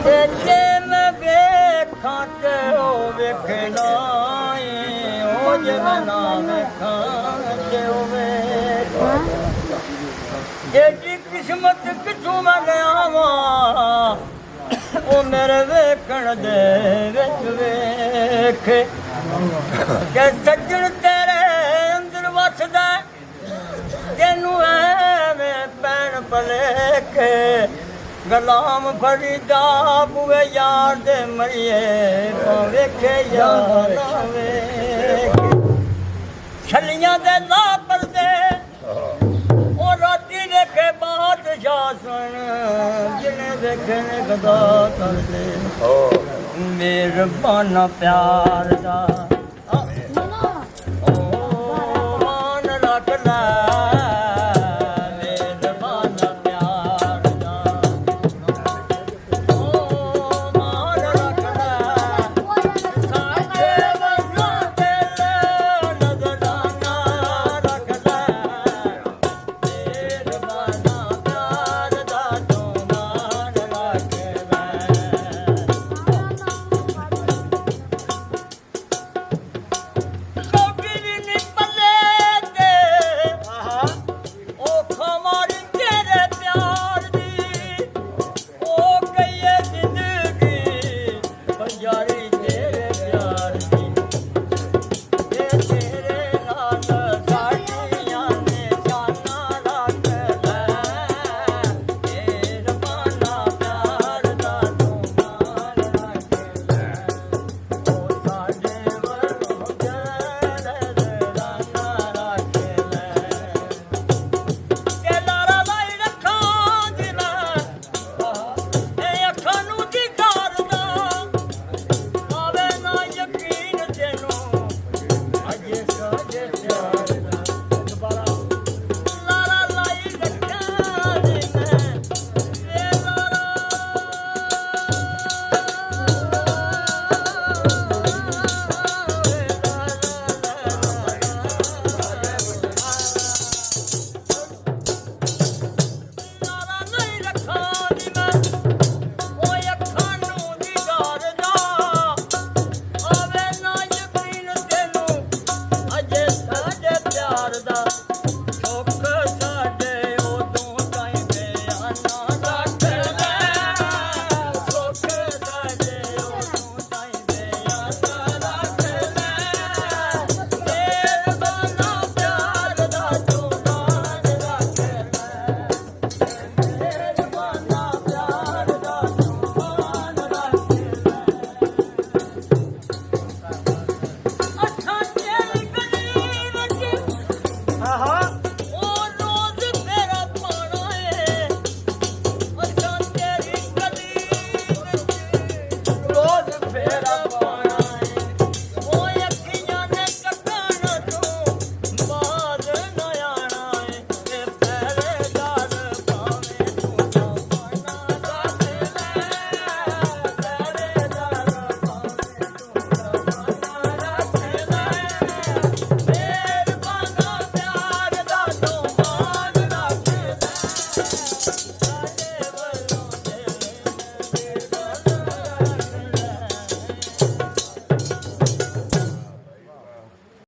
ਜੇ ਮੈਂ ਵੇਖਾਂ ਤੇ ਉਹ ਵੇਖਣਾ ਉਹ ਜੇ ਮੈਂ ਨਾ ਵੇਖਾਂ ਤੇ ਉਹ ਵੇਖਣਾ ਏਡੀ ਕਿਸਮਤ ਕਿਥੋਂ ਮੈਂ ਲਿਆਵਾਂ ਉਹ ਮੇਰੇ ਵੇਖਣ ਦੇ ਵਿੱਚ ਵੇਖ ਕਿ ਸੱਜਣ ਤੇਰੇ ਅੰਦਰ ਵਸਦਾ ਤੈਨੂੰ ਐਵੇਂ ਪੈਣ ਭਲੇਖੇ ਗੁਲਾਮ ਫਰੀਦਾ ਬੂਏ ਯਾਰ ਦੇ ਮਰੀਏ ਵੇਖੇ ਯਾਰ ਵੇਖ ਛੱਲੀਆਂ ਦੇ ਲਾ ਪਰਦੇ ਉਹ ਰਾਤੀ ਦੇਖੇ ਬਾਦਸ਼ਾਹ ਸੁਣ ਜਿਹਨੇ ਦੇਖੇ ਗਦਾ ਕਰਦੇ ਮਿਹਰਬਾਨਾ ਪਿਆਰ ਦਾ